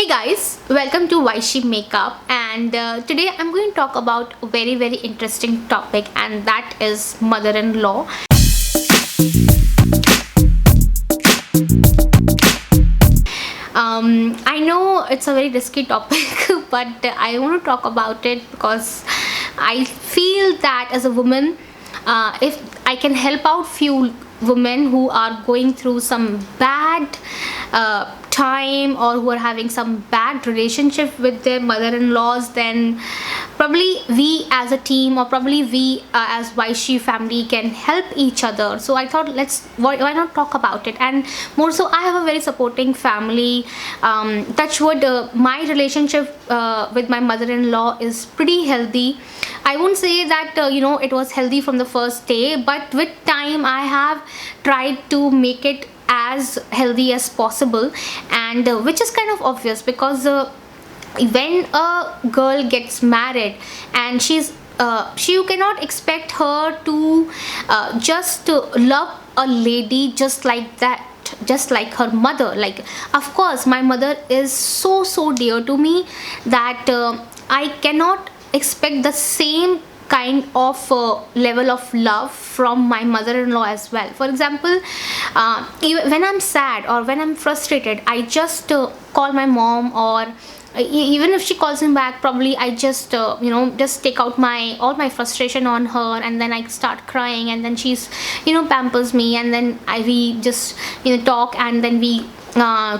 Hey guys, welcome to Why She Makeup, and today I'm going to talk about a very interesting topic, and that is mother-in-law. I know it's a very risky topic but I want to talk about it because I feel that as a woman, if I can help out few women who are going through some bad time, or who are having some bad relationship with their mother-in-laws, then probably we as a team, or probably we as YSHE family can help each other. So I thought, why not talk about it. And more so, I have a very supporting family. Touch wood, my relationship with my mother-in-law is pretty healthy. I won't say that it was healthy from the first day, but with time I have tried to make it as healthy as possible, and which is kind of obvious because when a girl gets married and you cannot expect her to just love a lady just like that, just like her mother. Like, of course my mother is so dear to me that I cannot expect the same kind of level of love from my mother-in-law as well. For example, even when I'm sad or when I'm frustrated, I just call my mom, or even if she calls me back, probably I just just take out all my frustration on her, and then I start crying, and then she's pampers me, and then we just talk, and then we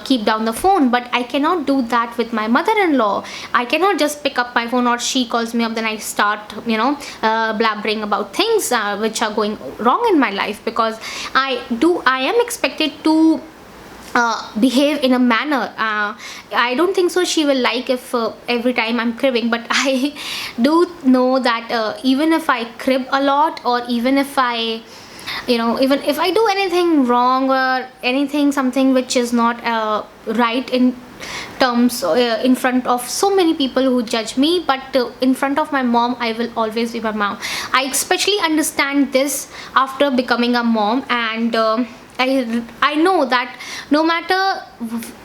keep down the phone. But I cannot do that with my mother-in-law. I cannot just pick up my phone, or she calls me up, then I start blabbering about things which are going wrong in my life, because I am expected to behave in a manner. I don't think so she will like if every time I'm cribbing, but I do know that even if I crib a lot, or even if I even if I do anything wrong, or something which is not right in terms in front of so many people who judge me, but in front of my mom I will always be my mom. I especially understand this after becoming a mom, and I know that no matter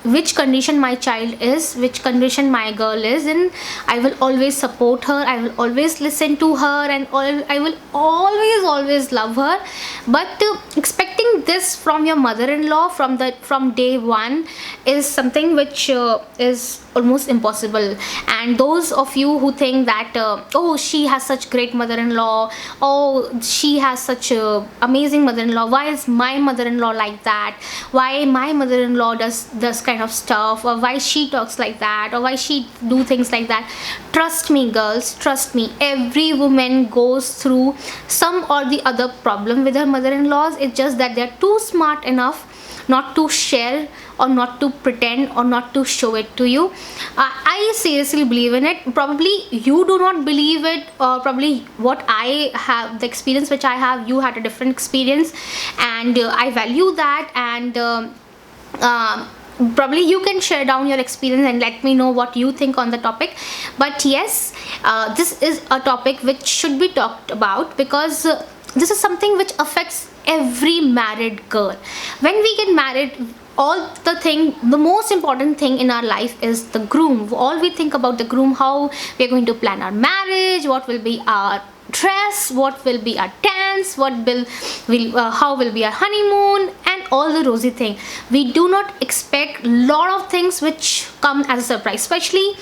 which condition my child is, which condition my girl is in, I will always support her, I will always listen to her, and I will always love her. But expecting this from your mother-in-law from day one is something which is almost impossible. And those of you who think that oh, she has such great mother-in-law, oh, she has such a amazing mother-in-law, why is my mother-in-law like that, why my mother-in-law does this kind of stuff, or why she talks like that, or why she do things like that, trust me girls, trust me, every woman goes through some or the other problem with her mother-in-laws. It's just that they're too smart enough not to share, or not to pretend, or not to show it to you. I seriously believe in it. Probably you do not believe it, or probably what I have, the experience which I have, you had a different experience, and I value that. And probably you can share down your experience and let me know what you think on the topic. But yes, this is a topic which should be talked about, because this is something which affects every married girl. When we get married, the most important thing in our life is the groom. All we think about the groom, how we are going to plan our marriage, what will be our dress, what will be our dance, how will be our honeymoon, and all the rosy thing. We do not expect lot of things which come as a surprise. Especially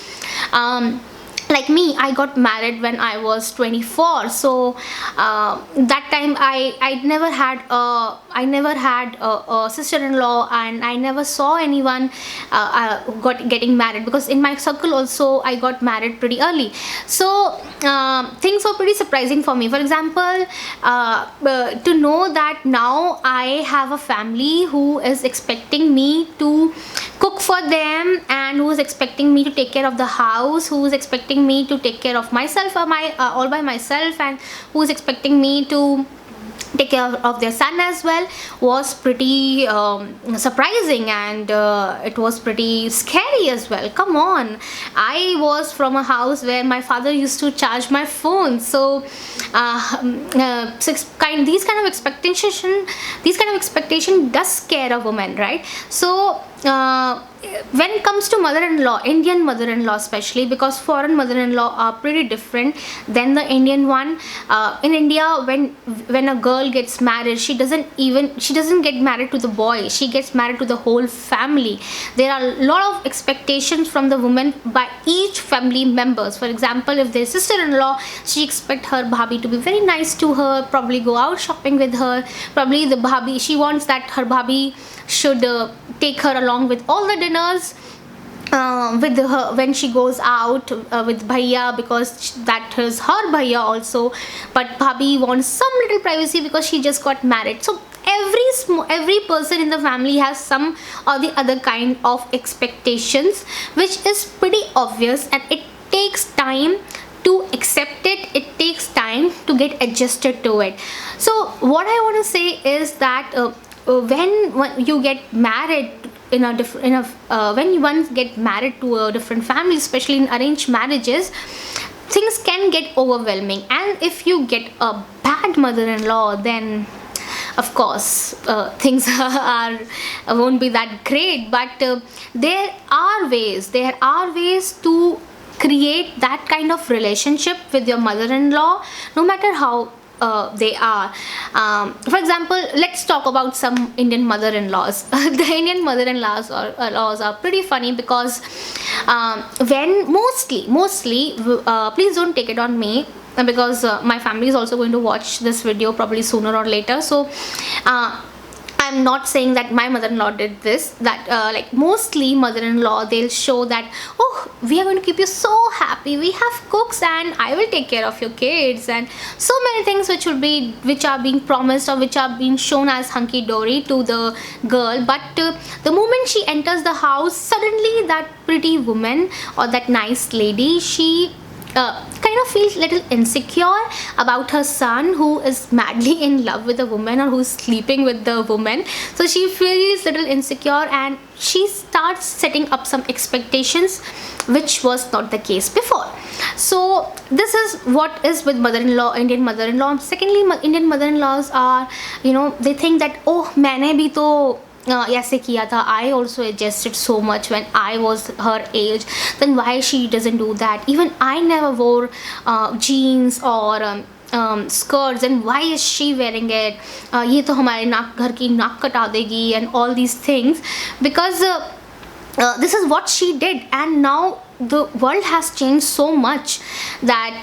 like me, I got married when I was 24, so that time I never had a sister-in-law, and I never saw anyone getting married, because in my circle also I got married pretty early. So things were pretty surprising for me. For example, to know that now I have a family who is expecting me to cook for them, and who is expecting me to take care of the house, who is expecting me to take care of myself, all by myself, and who is expecting me to take care of their son as well, was pretty surprising, and it was pretty scary as well. Come on, I was from a house where my father used to charge my phone, so these kind of expectation does scare a woman, right? So when it comes to mother-in-law, Indian mother-in-law especially, because foreign mother-in-law are pretty different than the Indian one. In India, when a girl gets married, she doesn't get married to the boy, she gets married to the whole family. There are a lot of expectations from the woman by each family members. For example, if there's sister-in-law, she expects her bhabhi to be very nice to her, probably go out shopping with her, probably the bhabhi, she wants that her bhabhi should take her along with all the dinners with her when she goes out with bhaiya, because that is her bhaiya also. But bhabhi wants some little privacy because she just got married. So every person in the family has some or the other kind of expectations, which is pretty obvious, and it takes time to accept it. It takes time to get adjusted to it. So what I want to say is that when you get married when you once get married to a different family, especially in arranged marriages, things can get overwhelming. And if you get a bad mother-in-law, then of course things won't be that great. But there are ways to create that kind of relationship with your mother-in-law, no matter how they are. For example, let's talk about some Indian mother-in-laws. The Indian mother-in-laws are pretty funny, because when mostly please don't take it on me, because my family is also going to watch this video probably sooner or later. So I'm not saying that my mother-in-law did this, that like mostly mother-in-law, they'll show that, oh, we are going to keep you so happy, we have cooks and I will take care of your kids, and so many things which are being promised or which are being shown as hunky-dory to the girl. But the moment she enters the house, suddenly that pretty woman or that nice lady, she kind of feels little insecure about her son, who is madly in love with a woman or who's sleeping with the woman. So she feels little insecure and she starts setting up some expectations, which was not the case before. So this is what is with mother-in-law, Indian mother-in-law. Secondly, Indian mother-in-laws are, they think that, oh, मैंने भी तो ऐसे किया था, I also adjusted so much when I was her age, then why she doesn't do that? Even I never wore jeans or skirts, and why is she wearing it? ये तो हमारे घर की नाक कटा देगी, and all these things, because this is what she did. And now the world has changed so much that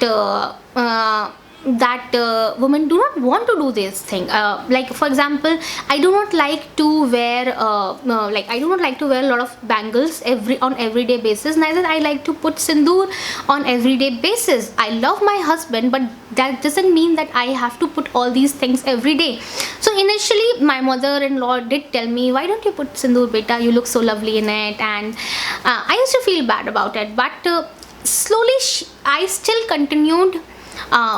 women do not want to do this thing. Like for example, I do not like to wear a lot of bangles on everyday basis. Neither I like to put sindoor on everyday basis. I love my husband, but that doesn't mean that I have to put all these things every day. So initially my mother-in-law did tell me, why don't you put sindoor, beta, you look so lovely in it. And I used to feel bad about it, but slowly I still continued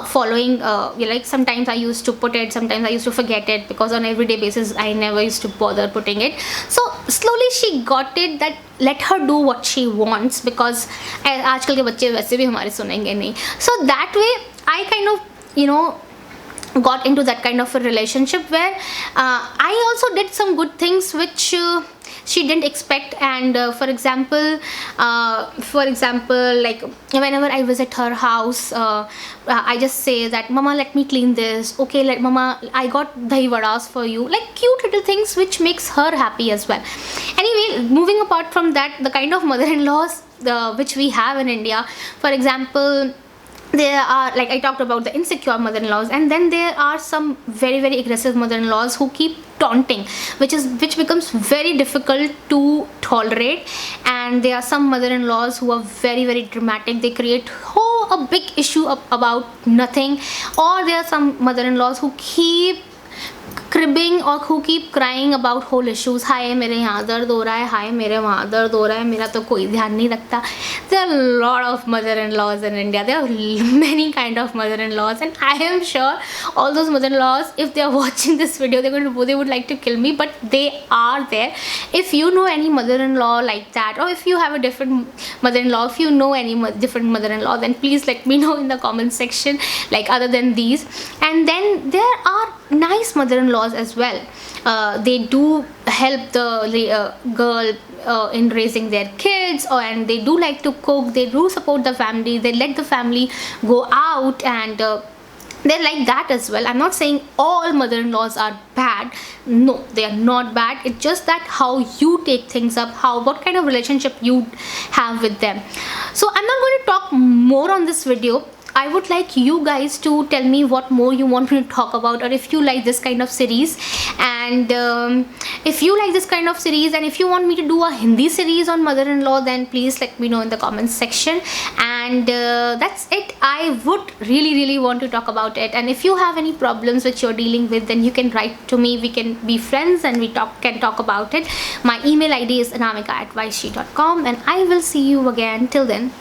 following. Like sometimes I used to put it, sometimes I used to forget it, because on everyday basis I never used to bother putting it. So slowly she got it that let her do what she wants, because आजकल के बच्चे वैसे भी हमारे सुनेंगे नहीं. So that way I kind of got into that kind of a relationship where I also did some good things which she didn't expect. And for example, like whenever I visit her house, I just say that, mama, let me clean this, okay, let mama, I got dahi vadas for you, like cute little things which makes her happy as well. Anyway, moving apart from that, the kind of mother-in-laws which we have in India, for example, there are, like I talked about, the insecure mother-in-laws, and then there are some very, very aggressive mother-in-laws who keep taunting, which becomes very difficult to tolerate. And there are some mother-in-laws who are very, very dramatic. They create a big issue about nothing. Or there are some mother-in-laws who keep cribbing or who keep crying about whole issues. हाय मेरे यहाँ दर्द हो रहा है, हाय मेरे वहाँ दर्द हो रहा है, मेरा तो कोई ध्यान नहीं रखता. There are a lot of mother-in-laws in India. There are many kind of mother-in-laws, and I am sure all those mother-in-laws, if they are watching this video, they would like to kill me, but they are there. If you know any mother-in-law like that, or if you have a different mother-in-law, if you know any different mother-in-law, then please let me know in the comment section, like other than these. And then there are nice mother-in-laws as well. They do help the girl in raising their kids, and they do like to cook, they do support the family, they let the family go out, and they're like that as well. I'm not saying all mother-in-laws are bad. No, they are not bad. It's just that how you take things up, what kind of relationship you have with them. So I'm not going to talk more on this video. I would like you guys to tell me what more you want me to talk about, or if you like this kind of series. And if you like this kind of series, and if you want me to do a Hindi series on mother-in-law, then please let me know in the comments section. And that's it. I would really want to talk about it. And if you have any problems which you're dealing with, then you can write to me. We can be friends and we can talk about it. My email ID is anamika@wishe.com, and I will see you again. Till then,